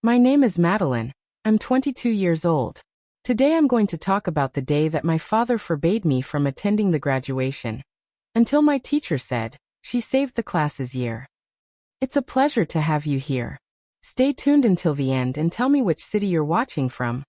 My name is Madelyn. I'm 22 years old. Today I'm going to talk about the day that my father forbade me from attending the graduation. Until my teacher said, she saved the class's year. It's a pleasure to have you here. Stay tuned until the end and tell me which city you're watching from.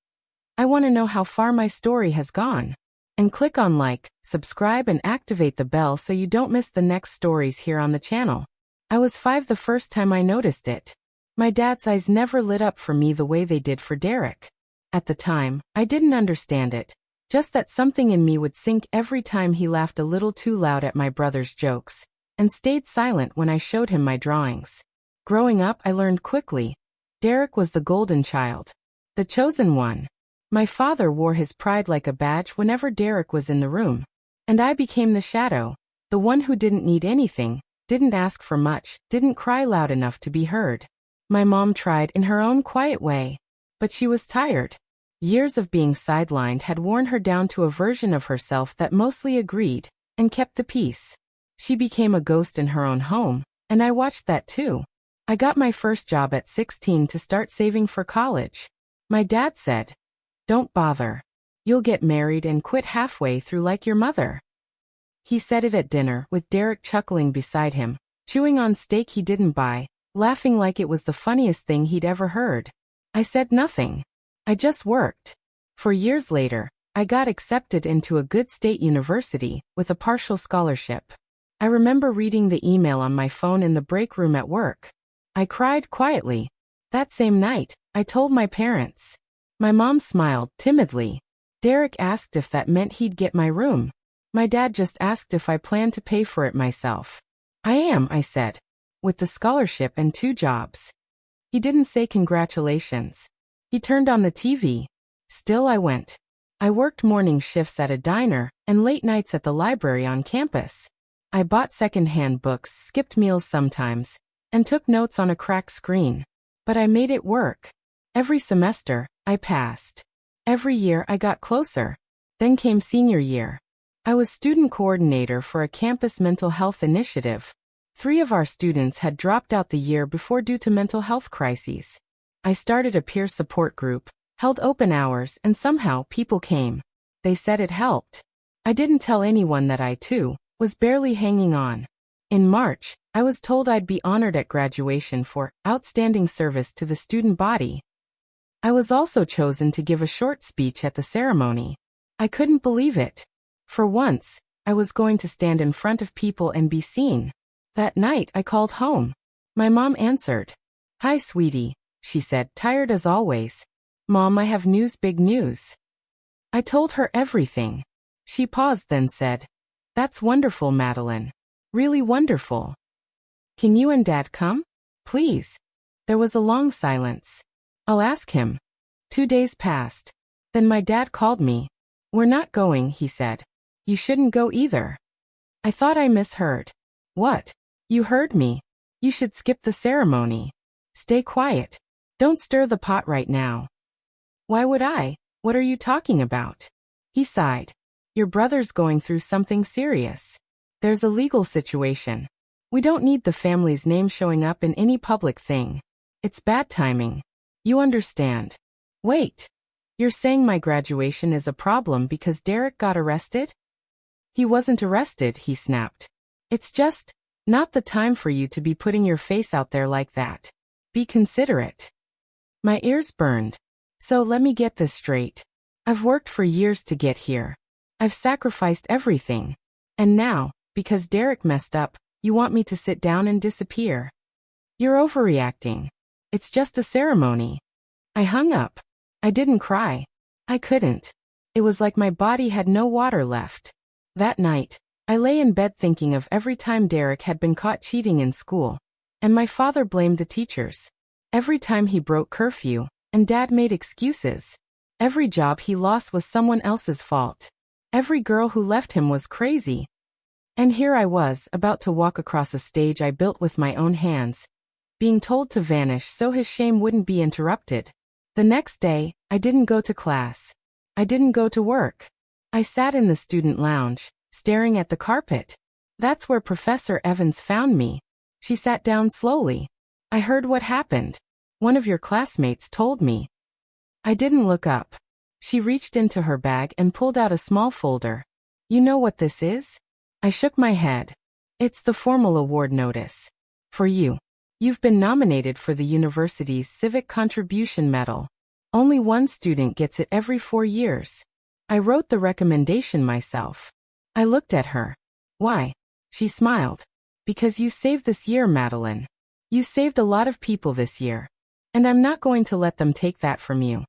I want to know how far my story has gone. And click on like, subscribe and activate the bell so you don't miss the next stories here on the channel. I was 5 the first time I noticed it. My dad's eyes never lit up for me the way they did for Derek. At the time, I didn't understand it, just that something in me would sink every time he laughed a little too loud at my brother's jokes, and stayed silent when I showed him my drawings. Growing up, I learned quickly. Derek was the golden child. The chosen one. My father wore his pride like a badge whenever Derek was in the room. And I became the shadow, the one who didn't need anything, didn't ask for much, didn't cry loud enough to be heard. My mom tried in her own quiet way, but she was tired. Years of being sidelined had worn her down to a version of herself that mostly agreed and kept the peace. She became a ghost in her own home, and I watched that too. I got my first job at 16 to start saving for college. My dad said, "Don't bother. You'll get married and quit halfway through like your mother." He said it at dinner with Derek chuckling beside him, chewing on steak he didn't buy, laughing like it was the funniest thing he'd ever heard. I said nothing. I just worked. For years later, I got accepted into a good state university with a partial scholarship. I remember reading the email on my phone in the break room at work. I cried quietly. That same night, I told my parents. My mom smiled timidly. Derek asked if that meant he'd get my room. My dad just asked if I planned to pay for it myself. I am, I said. With the scholarship and 2 jobs. He didn't say congratulations. He turned on the TV. Still I went. I worked morning shifts at a diner and late nights at the library on campus. I bought second-hand books, skipped meals sometimes, and took notes on a cracked screen. But I made it work. Every semester, I passed. Every year I got closer. Then came senior year. I was student coordinator for a campus mental health initiative. 3 of our students had dropped out the year before due to mental health crises. I started a peer support group, held open hours, and somehow people came. They said it helped. I didn't tell anyone that I, too, was barely hanging on. In March, I was told I'd be honored at graduation for outstanding service to the student body. I was also chosen to give a short speech at the ceremony. I couldn't believe it. For once, I was going to stand in front of people and be seen. That night, I called home. My mom answered. "Hi, sweetie," she said, tired as always. "Mom, I have news, big news." I told her everything. She paused, then said, "That's wonderful, Madelyn. Really wonderful. Can you and Dad come? Please." There was a long silence. "I'll ask him." 2 days passed. Then my dad called me. "We're not going," he said. "You shouldn't go either." I thought I misheard. "What? You heard me. You should skip the ceremony. Stay quiet. Don't stir the pot right now." "Why would I? What are you talking about?" He sighed. "Your brother's going through something serious. There's a legal situation. We don't need the family's name showing up in any public thing. It's bad timing. You understand." "Wait. You're saying my graduation is a problem because Derek got arrested?" "He wasn't arrested," he snapped. "It's just not the time for you to be putting your face out there like that. Be considerate." My ears burned. So let me get this straight. I've worked for years to get here. I've sacrificed everything. And now, because Derek messed up, you want me to sit down and disappear? You're overreacting. It's just a ceremony. I hung up. I didn't cry. I couldn't. It was like my body had no water left. That night, I lay in bed thinking of every time Derek had been caught cheating in school. And my father blamed the teachers. Every time he broke curfew, and Dad made excuses. Every job he lost was someone else's fault. Every girl who left him was crazy. And here I was, about to walk across a stage I built with my own hands, being told to vanish so his shame wouldn't be interrupted. The next day, I didn't go to class. I didn't go to work. I sat in the student lounge, staring at the carpet. That's where Professor Evans found me. She sat down slowly. I heard what happened. One of your classmates told me. I didn't look up. She reached into her bag and pulled out a small folder. You know what this is? I shook my head. It's the formal award notice. For you. You've been nominated for the university's Civic Contribution Medal. Only one student gets it every 4 years. I wrote the recommendation myself. I looked at her. Why? She smiled. Because you saved this year, Madelyn. You saved a lot of people this year. And I'm not going to let them take that from you.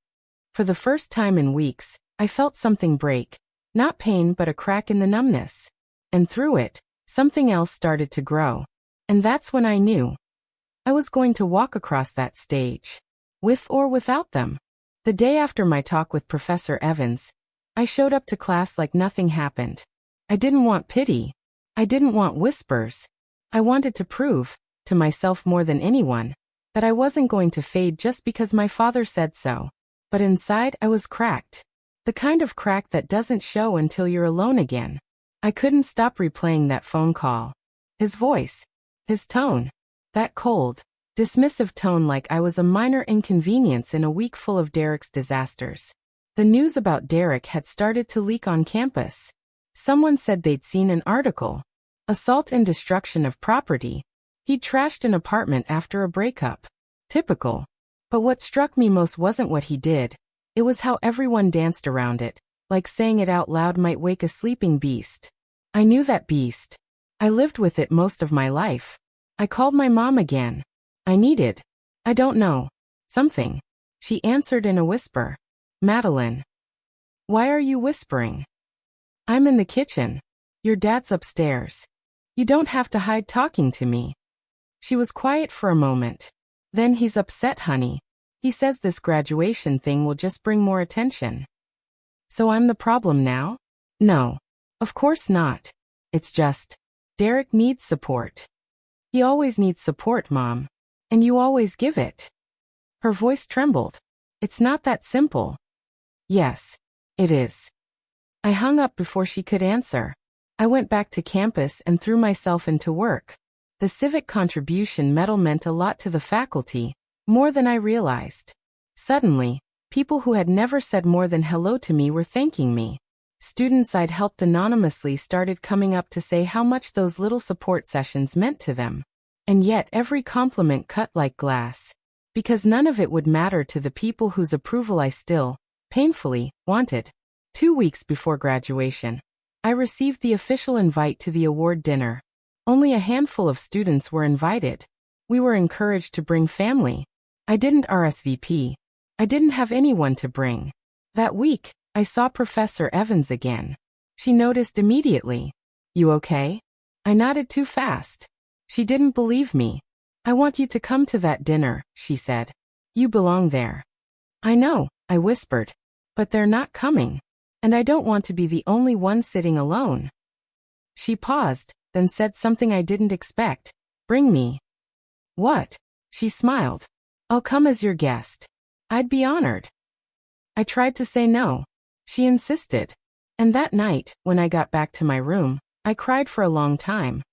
For the first time in weeks, I felt something break. Not pain but a crack in the numbness. And through it, something else started to grow. And that's when I knew. I was going to walk across that stage. With or without them. The day after my talk with Professor Evans, I showed up to class like nothing happened. I didn't want pity. I didn't want whispers. I wanted to prove, to myself more than anyone, that I wasn't going to fade just because my father said so. But inside I was cracked. The kind of crack that doesn't show until you're alone again. I couldn't stop replaying that phone call. His voice. His tone. That cold, dismissive tone like I was a minor inconvenience in a week full of Derek's disasters. The news about Derek had started to leak on campus. Someone said they'd seen an article. Assault and destruction of property. He'd trashed an apartment after a breakup. Typical. But what struck me most wasn't what he did. It was how everyone danced around it, like saying it out loud might wake a sleeping beast. I knew that beast. I lived with it most of my life. I called my mom again. I needed. I don't know. Something. She answered in a whisper. Madelyn. Why are you whispering? I'm in the kitchen. Your dad's upstairs. You don't have to hide talking to me. She was quiet for a moment. Then he's upset, honey. He says this graduation thing will just bring more attention. So I'm the problem now? No. Of course not. It's just, Derek needs support. He always needs support, Mom. And you always give it. Her voice trembled. It's not that simple. Yes, it is. I hung up before she could answer. I went back to campus and threw myself into work. The Civic Contribution Medal meant a lot to the faculty, more than I realized. Suddenly, people who had never said more than hello to me were thanking me. Students I'd helped anonymously started coming up to say how much those little support sessions meant to them. And yet every compliment cut like glass. Because none of it would matter to the people whose approval I still, painfully, wanted. 2 weeks before graduation, I received the official invite to the award dinner. Only a handful of students were invited. We were encouraged to bring family. I didn't RSVP. I didn't have anyone to bring. That week, I saw Professor Evans again. She noticed immediately. You okay? I nodded too fast. She didn't believe me. I want you to come to that dinner, she said. You belong there. I know, I whispered. But they're not coming. And I don't want to be the only one sitting alone. She paused, then said something I didn't expect. Bring me. What? She smiled. I'll come as your guest. I'd be honored. I tried to say no. She insisted. And that night, when I got back to my room, I cried for a long time.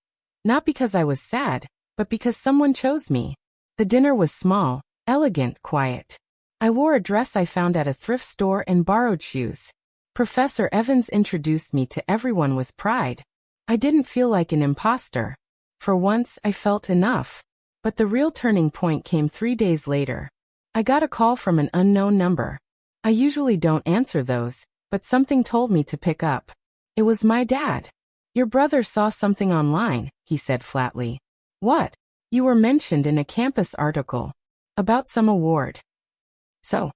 Not because I was sad, but because someone chose me. The dinner was small, elegant, quiet. I wore a dress I found at a thrift store and borrowed shoes. Professor Evans introduced me to everyone with pride. I didn't feel like an imposter. For once, I felt enough. But the real turning point came 3 days later. I got a call from an unknown number. I usually don't answer those, but something told me to pick up. It was my dad. Your brother saw something online, he said flatly. What? You were mentioned in a campus article. About some award. So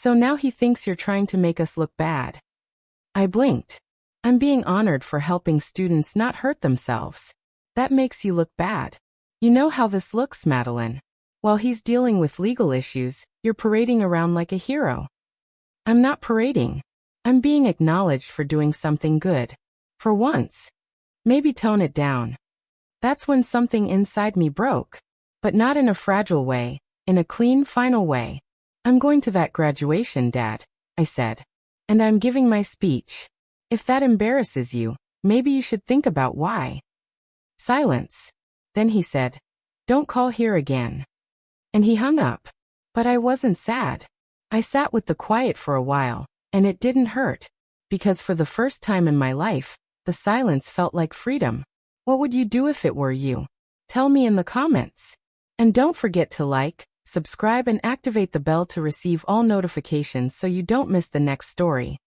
now he thinks you're trying to make us look bad. I blinked. I'm being honored for helping students not hurt themselves. That makes you look bad. You know how this looks, Madelyn. While he's dealing with legal issues, you're parading around like a hero. I'm not parading. I'm being acknowledged for doing something good. For once. Maybe tone it down. That's when something inside me broke. But not in a fragile way, in a clean, final way. I'm going to that graduation, Dad, I said. And I'm giving my speech. If that embarrasses you, maybe you should think about why. Silence. Then he said, don't call here again. And he hung up. But I wasn't sad. I sat with the quiet for a while, and it didn't hurt. Because for the first time in my life, the silence felt like freedom. What would you do if it were you? Tell me in the comments. And don't forget to like, subscribe and activate the bell to receive all notifications so you don't miss the next story.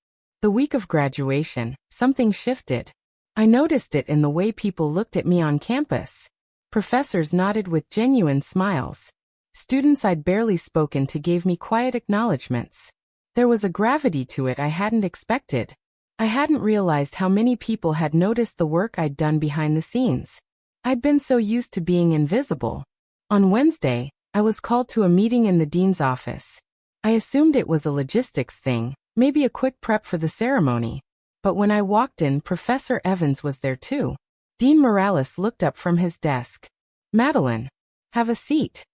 The week of graduation, something shifted. I noticed it in the way people looked at me on campus. Professors nodded with genuine smiles. Students I'd barely spoken to gave me quiet acknowledgments. There was a gravity to it I hadn't expected. I hadn't realized how many people had noticed the work I'd done behind the scenes. I'd been so used to being invisible. On Wednesday, I was called to a meeting in the dean's office. I assumed it was a logistics thing, maybe a quick prep for the ceremony. But when I walked in, Professor Evans was there too. Dean Morales looked up from his desk. "Madelyn, have a seat."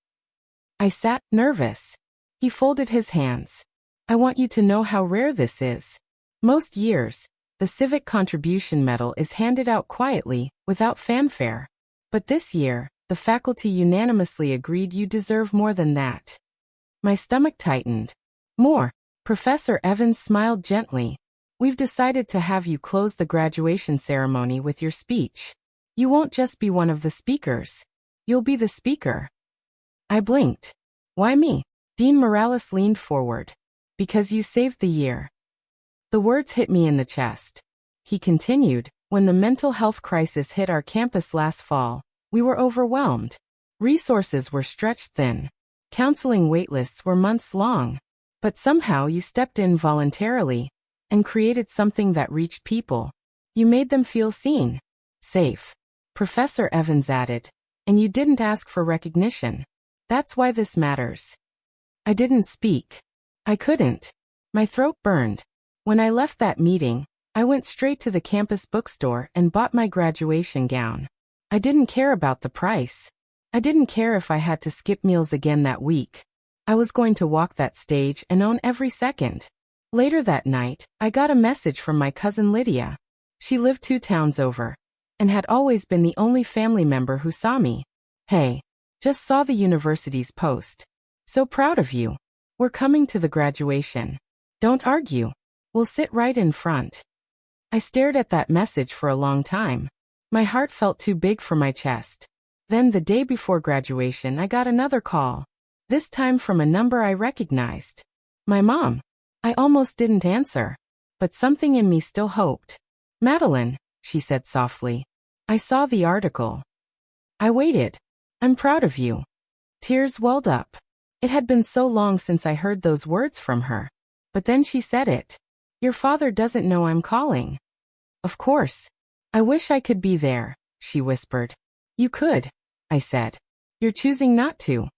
I sat, nervous. He folded his hands. "I want you to know how rare this is. Most years, the Civic Contribution Medal is handed out quietly, without fanfare. But this year, the faculty unanimously agreed you deserve more than that." My stomach tightened. "More?" Professor Evans smiled gently. "We've decided to have you close the graduation ceremony with your speech. You won't just be one of the speakers. You'll be the speaker." I blinked. "Why me?" Dean Morales leaned forward. "Because you saved the year." The words hit me in the chest. He continued, "When the mental health crisis hit our campus last fall, we were overwhelmed. Resources were stretched thin. Counseling waitlists were months long. But somehow you stepped in voluntarily and created something that reached people. You made them feel seen, safe." Professor Evans added, "And you didn't ask for recognition. That's why this matters." I didn't speak. I couldn't. My throat burned. When I left that meeting, I went straight to the campus bookstore and bought my graduation gown. I didn't care about the price. I didn't care if I had to skip meals again that week. I was going to walk that stage and own every second. Later that night, I got a message from my cousin Lydia. She lived 2 towns over, and had always been the only family member who saw me. "Hey, just saw the university's post. So proud of you. We're coming to the graduation. Don't argue. We'll sit right in front." I stared at that message for a long time. My heart felt too big for my chest. Then the day before graduation I got another call. This time from a number I recognized. My mom. I almost didn't answer. But something in me still hoped. "Madelyn," she said softly. "I saw the article." I waited. "I'm proud of you." Tears welled up. It had been so long since I heard those words from her. But then she said it. "Your father doesn't know I'm calling." "Of course. I wish I could be there," she whispered. "You could," I said. "You're choosing not to."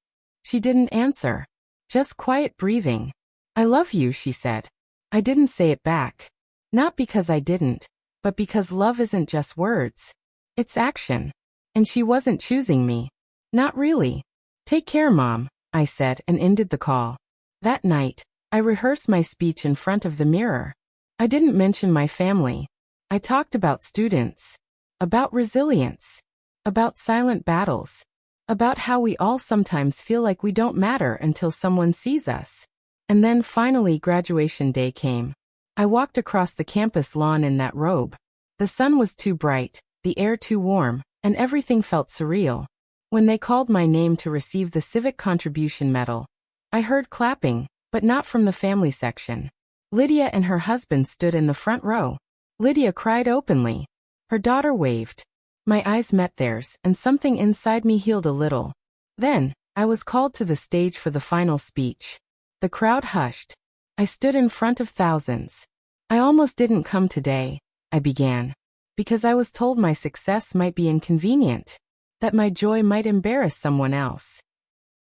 She didn't answer. Just quiet breathing. "I love you," she said. I didn't say it back. Not because I didn't, but because love isn't just words. It's action. And she wasn't choosing me. Not really. "Take care, Mom," I said and ended the call. That night, I rehearsed my speech in front of the mirror. I didn't mention my family. I talked about students, about resilience, about silent battles, about how we all sometimes feel like we don't matter until someone sees us. And then finally graduation day came. I walked across the campus lawn in that robe. The sun was too bright, the air too warm, and everything felt surreal. When they called my name to receive the Civic Contribution Medal, I heard clapping, but not from the family section. Lydia and her husband stood in the front row. Lydia cried openly. Her daughter waved. My eyes met theirs, and something inside me healed a little. Then, I was called to the stage for the final speech. The crowd hushed. I stood in front of thousands. "I almost didn't come today," I began, "because I was told my success might be inconvenient, that my joy might embarrass someone else."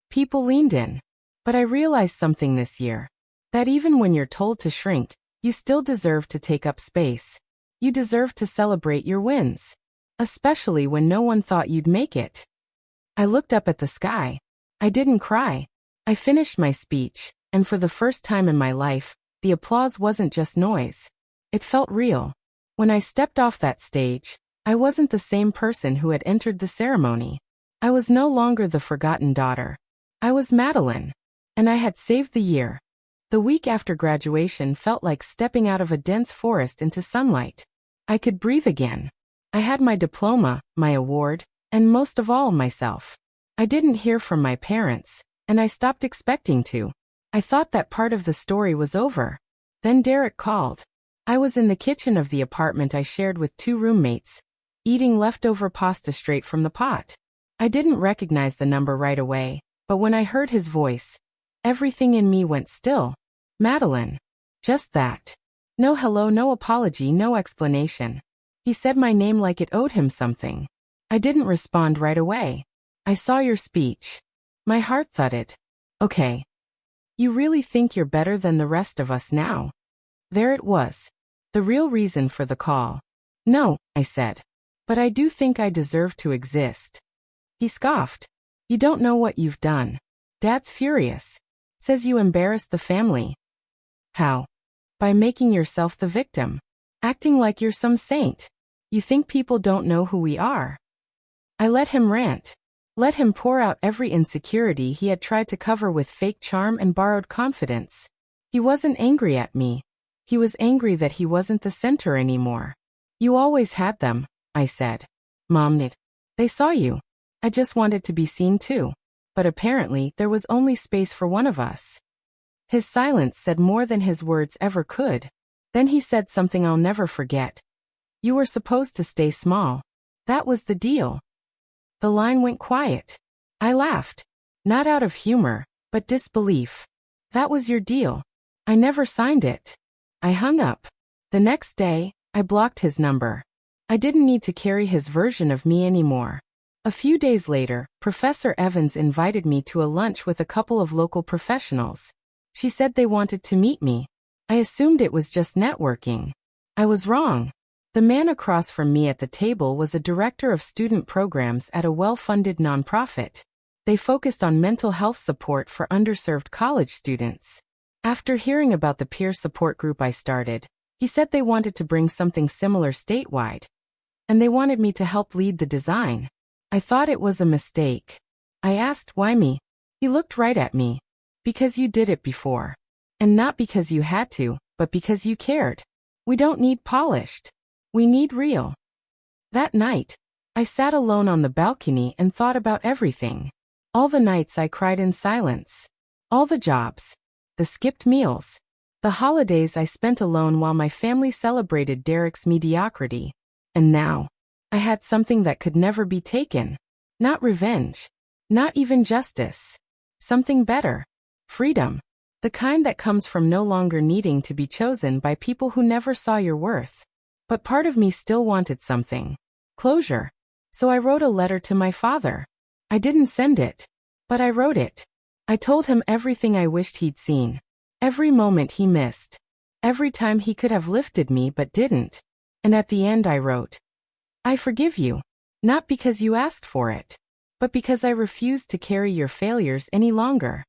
People leaned in. But I realized something this year. That even when you're told to shrink, you still deserve to take up space. You deserve to celebrate your wins. Especially when no one thought you'd make it. I looked up at the sky. I didn't cry. I finished my speech, and for the first time in my life, the applause wasn't just noise. It felt real. When I stepped off that stage, I wasn't the same person who had entered the ceremony. I was no longer the forgotten daughter. I was Madelyn. And I had saved the year. The week after graduation felt like stepping out of a dense forest into sunlight. I could breathe again. I had my diploma, my award, and most of all, myself. I didn't hear from my parents, and I stopped expecting to. I thought that part of the story was over. Then Derek called. I was in the kitchen of the apartment I shared with 2 roommates, eating leftover pasta straight from the pot. I didn't recognize the number right away, but when I heard his voice, everything in me went still. Madelyn. Just that. No hello, no apology, no explanation. He said my name like it owed him something. I didn't respond right away. I saw your speech. My heart thudded. Okay. You really think you're better than the rest of us now? There it was. The real reason for the call. No, I said. But I do think I deserve to exist. He scoffed. You don't know what you've done. Dad's furious. Says you embarrassed the family. How? By making yourself the victim. Acting like you're some saint. You think people don't know who we are. I let him rant. Let him pour out every insecurity he had tried to cover with fake charm and borrowed confidence. He wasn't angry at me. He was angry that he wasn't the center anymore. You always had them, I said. Mom, they saw you. I just wanted to be seen too. But apparently there was only space for one of us. His silence said more than his words ever could. Then he said something I'll never forget. You were supposed to stay small. That was the deal. The line went quiet. I laughed. Not out of humor, but disbelief. That was your deal. I never signed it. I hung up. The next day, I blocked his number. I didn't need to carry his version of me anymore. A few days later, Professor Evans invited me to a lunch with a couple of local professionals. She said they wanted to meet me. I assumed it was just networking. I was wrong. The man across from me at the table was a director of student programs at a well-funded nonprofit. They focused on mental health support for underserved college students. After hearing about the peer support group I started, he said they wanted to bring something similar statewide. And they wanted me to help lead the design. I thought it was a mistake. I asked, why me? He looked right at me. Because you did it before. And not because you had to, but because you cared. We don't need polished. We need real. That night, I sat alone on the balcony and thought about everything. All the nights I cried in silence. All the jobs. The skipped meals. The holidays I spent alone while my family celebrated Derek's mediocrity. And now, I had something that could never be taken. Not revenge. Not even justice. Something better. Freedom. The kind that comes from no longer needing to be chosen by people who never saw your worth. But part of me still wanted something. Closure. So I wrote a letter to my father. I didn't send it. But I wrote it. I told him everything I wished he'd seen. Every moment he missed. Every time he could have lifted me but didn't. And at the end I wrote, I forgive you. Not because you asked for it. But because I refused to carry your failures any longer.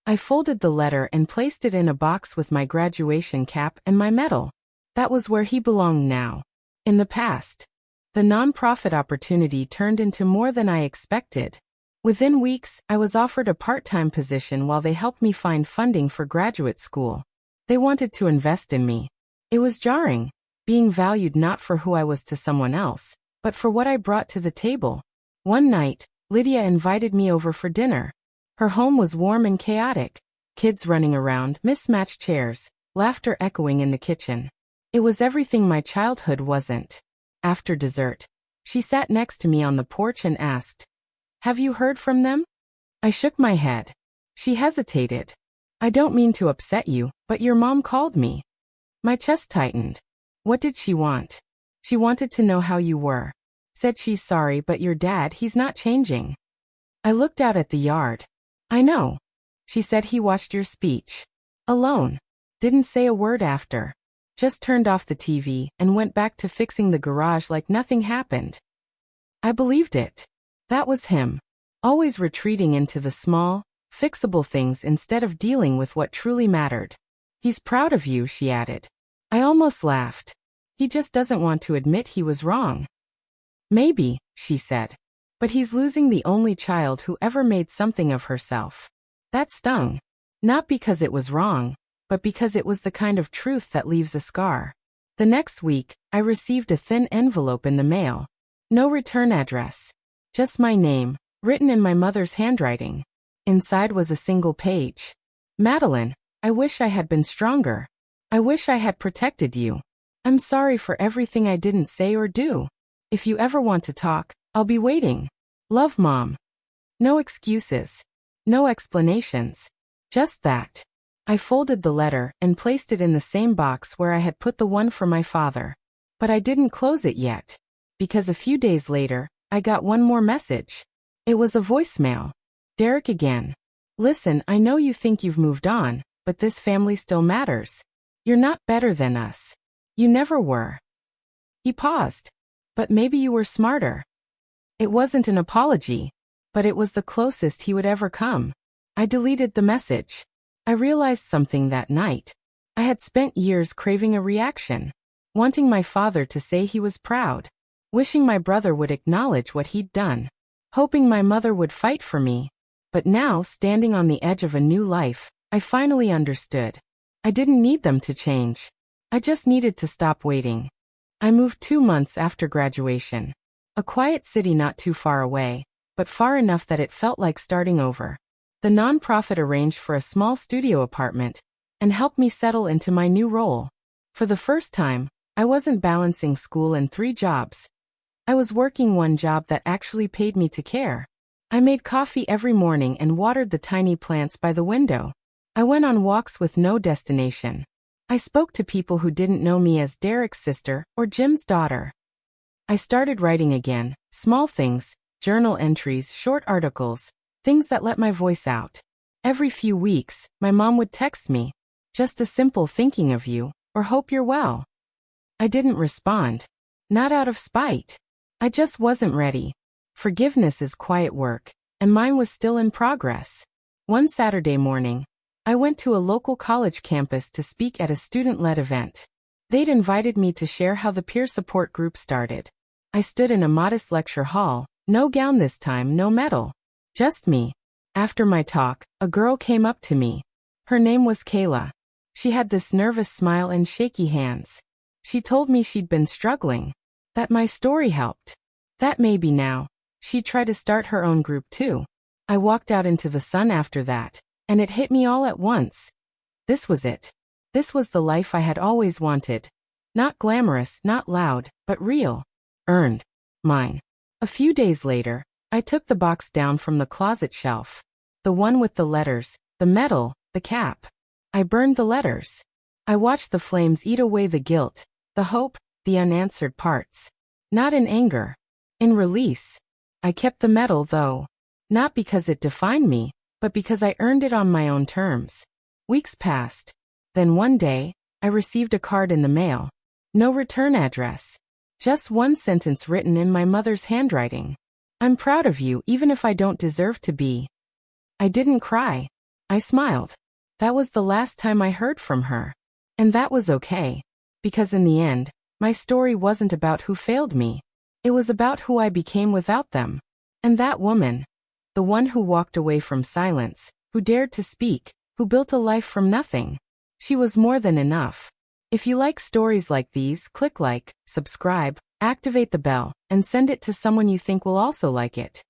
I folded the letter and placed it in a box with my graduation cap and my medal. That was where he belonged now. In the past. The nonprofit opportunity turned into more than I expected. Within weeks, I was offered a part-time position while they helped me find funding for graduate school. They wanted to invest in me. It was jarring, being valued not for who I was to someone else, but for what I brought to the table. One night, Lydia invited me over for dinner. Her home was warm and chaotic. Kids running around, mismatched chairs, laughter echoing in the kitchen. It was everything my childhood wasn't. After dessert, she sat next to me on the porch and asked, Have you heard from them? I shook my head. She hesitated. I don't mean to upset you, but your mom called me. My chest tightened. What did she want? She wanted to know how you were. Said she's sorry, but your dad, he's not changing. I looked out at the yard. I know. She said he watched your speech. Alone. Didn't say a word after. Just turned off the TV and went back to fixing the garage like nothing happened. I believed it. That was him. Always retreating into the small, fixable things instead of dealing with what truly mattered. He's proud of you, she added. I almost laughed. He just doesn't want to admit he was wrong. Maybe, she said. But he's losing the only child who ever made something of herself. That stung. Not because it was wrong, but because it was the kind of truth that leaves a scar. The next week, I received a thin envelope in the mail. No return address. Just my name, written in my mother's handwriting. Inside was a single page. Madelyn, I wish I had been stronger. I wish I had protected you. I'm sorry for everything I didn't say or do. If you ever want to talk, I'll be waiting. Love, Mom. No excuses. No explanations. Just that. I folded the letter and placed it in the same box where I had put the one for my father. But I didn't close it yet. Because a few days later, I got one more message. It was a voicemail. Derek again. Listen, I know you think you've moved on, but this family still matters. You're not better than us. You never were. He paused. But maybe you were smarter. It wasn't an apology, but it was the closest he would ever come. I deleted the message. I realized something that night. I had spent years craving a reaction, wanting my father to say he was proud, wishing my brother would acknowledge what he'd done, hoping my mother would fight for me. But now, standing on the edge of a new life, I finally understood. I didn't need them to change. I just needed to stop waiting. I moved 2 months after graduation. A quiet city not too far away, but far enough that it felt like starting over. The nonprofit arranged for a small studio apartment and helped me settle into my new role. For the first time, I wasn't balancing school and 3 jobs. I was working one job that actually paid me to care. I made coffee every morning and watered the tiny plants by the window. I went on walks with no destination. I spoke to people who didn't know me as Derek's sister or Jim's daughter. I started writing again, small things, journal entries, short articles, things that let my voice out. Every few weeks, my mom would text me, just a simple thinking of you, or hope you're well. I didn't respond. Not out of spite. I just wasn't ready. Forgiveness is quiet work, and mine was still in progress. One Saturday morning, I went to a local college campus to speak at a student-led event. They'd invited me to share how the peer support group started. I stood in a modest lecture hall, no gown this time, no medal. Just me. After my talk, a girl came up to me. Her name was Kayla. She had this nervous smile and shaky hands. She told me she'd been struggling. That my story helped. That maybe now, she'd try to start her own group too. I walked out into the sun after that, and it hit me all at once. This was it. This was the life I had always wanted. Not glamorous, not loud, but real. Earned. Mine. A few days later, I took the box down from the closet shelf. The one with the letters, the medal, the cap. I burned the letters. I watched the flames eat away the guilt, the hope, the unanswered parts. Not in anger. In release. I kept the medal though. Not because it defined me, but because I earned it on my own terms. Weeks passed. Then one day, I received a card in the mail. No return address. Just one sentence written in my mother's handwriting. I'm proud of you even if I don't deserve to be. I didn't cry. I smiled. That was the last time I heard from her. And that was okay. Because in the end, my story wasn't about who failed me. It was about who I became without them. And that woman, the one who walked away from silence, who dared to speak, who built a life from nothing. She was more than enough. If you like stories like these, click like, subscribe, activate the bell, and send it to someone you think will also like it.